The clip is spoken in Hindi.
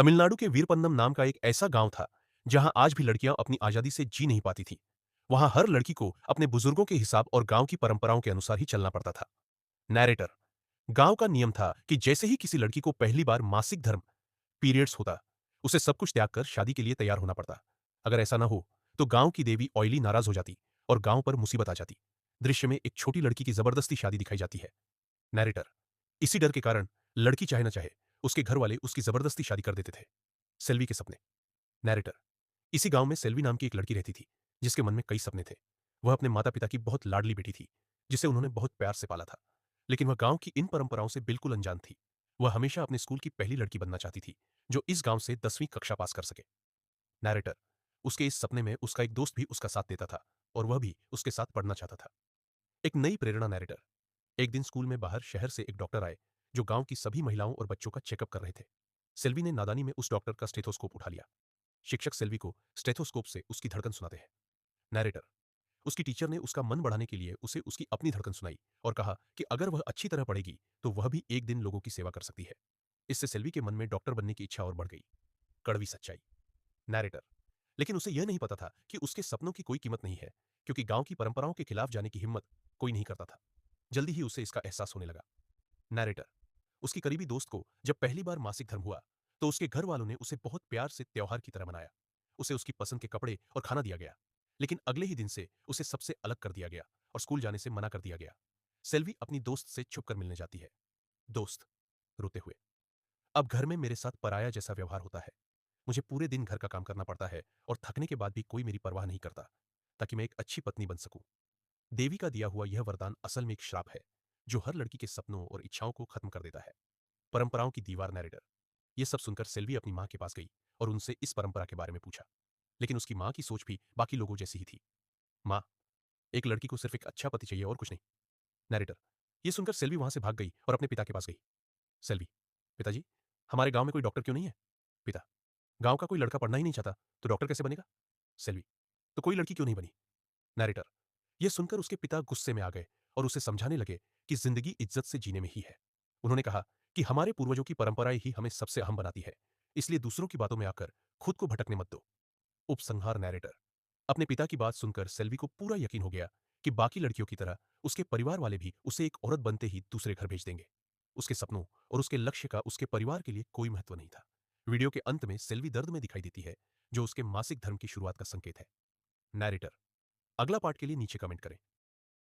तमिलनाडु के वीरपन्नम नाम का एक ऐसा गांव था जहां आज भी लड़कियां अपनी आजादी से जी नहीं पाती थीं। वहां हर लड़की को अपने बुजुर्गों के हिसाब और गांव की परंपराओं के अनुसार ही चलना पड़ता था। नैरेटर। गांव का नियम था कि जैसे ही किसी लड़की को पहली बार मासिक धर्म पीरियड्स होता, उसे सब कुछ त्याग कर शादी के लिए तैयार होना पड़ता। अगर ऐसा ना हो तो गांव की देवी ऑयली नाराज हो जाती और गांव पर मुसीबत आ जाती। दृश्य में एक छोटी लड़की की जबरदस्ती शादी दिखाई जाती है। नैरेटर। इसी डर के कारण लड़की चाहे ना चाहे उसके घर वाले उसकी जबरदस्ती शादी कर देते थे। सेल्वी के सपने। नैरेटर। इसी गांव में सेल्वी नाम की एक लड़की रहती थी जिसके मन में कई सपने थे। वह अपने माता पिता की बहुत लाडली बेटी थी जिसे उन्होंने बहुत प्यार से पाला था। लेकिन वह गांव की इन परंपराओं से बिल्कुल अनजान थी। वह हमेशा अपने स्कूल की पहली लड़की बनना चाहती थी जो इस गांव से 10वीं कक्षा पास कर सके। नैरेटर। उसके इस सपने में उसका एक दोस्त भी उसका साथ देता था और वह भी उसके साथ पढ़ना चाहता था। एक नई प्रेरणा। नैरेटर। एक दिन स्कूल में बाहर शहर से एक डॉक्टर आए जो गांव की सभी महिलाओं और बच्चों का चेकअप कर रहे थे। सेल्वी ने नादानी में उस डॉक्टर का स्टेथोस्कोप उठा लिया। शिक्षक सेल्वी को स्टेथोस्कोप से उसकी धड़कन सुनाते हैं। नैरेटर। उसकी टीचर ने उसका मन बढ़ाने के लिए उसे उसकी अपनी धड़कन सुनाई और कहा कि अगर वह अच्छी तरह पढ़ेगी तो वह भी एक दिन लोगों की सेवा कर सकती है। इससे सेल्वी के मन में डॉक्टर बनने की इच्छा और बढ़ गई। कड़वी सच्चाई। नैरेटर। लेकिन उसे यह नहीं पता था कि उसके सपनों की कोई कीमत नहीं है, क्योंकि गांव की परंपराओं के खिलाफ जाने की हिम्मत कोई नहीं करता था। जल्दी ही उसे इसका एहसास होने लगा। नैरेटर। उसकी करीबी दोस्त को जब पहली बार मासिक धर्म हुआ तो उसके घर वालों ने उसे बहुत प्यार से त्योहार की तरह मनाया। उसे उसकी पसंद के कपड़े और खाना दिया गया। लेकिन अगले ही दिन से उसे सबसे अलग कर दिया गया और स्कूल जाने से मना कर दिया गया। सेल्वी अपनी दोस्त से छुपकर मिलने जाती है। दोस्त। रोते हुए। अब घर में मेरे साथ पराया जैसा व्यवहार होता है। मुझे पूरे दिन घर का काम करना पड़ता है और थकने के बाद भी कोई मेरी परवाह नहीं करता ताकि मैं एक अच्छी पत्नी बन सकूं। देवी का दिया हुआ यह वरदान असल में एक श्राप है जो हर लड़की के सपनों और इच्छाओं को खत्म कर देता है। परंपराओं की दीवार। नैरेटर। यह सब सुनकर सेल्वी अपनी मां के पास गई और उनसे इस परंपरा के बारे में पूछा। लेकिन उसकी मां की सोच भी बाकी लोगों जैसी ही थी। मां। एक लड़की को सिर्फ एक अच्छा पति चाहिए और कुछ नहीं। नैरेटर। यह सुनकर सेल्वी वहां से भाग गई और अपने पिता के पास गई। सेल्वी। पिताजी, हमारे गांव में कोई डॉक्टर क्यों नहीं है? पिता। गांव का कोई लड़का पढ़ना ही नहीं चाहता तो डॉक्टर कैसे बनेगा? सेल्वी। तो कोई लड़की क्यों नहीं बनी? नैरेटर। यह सुनकर उसके पिता गुस्से में आ गए और उसे समझाने लगे कि जिंदगी इज्जत से जीने में ही है। उन्होंने कहा कि हमारे पूर्वजों की परंपराएं ही हमें सबसे अहम बनाती है, इसलिए दूसरों की बातों में आकर खुद को भटकने मत दो। उपसंहार। नैरेटर। अपने पिता की बात सुनकर सेल्वी को पूरा यकीन हो गया कि बाकी लड़कियों की तरह उसके परिवार वाले भी उसे एक औरत बनते ही दूसरे घर भेज देंगे। उसके सपनों और उसके लक्ष्य का उसके परिवार के लिए कोई महत्व नहीं था। वीडियो के अंत में सेल्वी दर्द में दिखाई देती है जो उसके मासिक धर्म की शुरुआत का संकेत है। नैरेटर। अगला पार्ट के लिए नीचे कमेंट करें।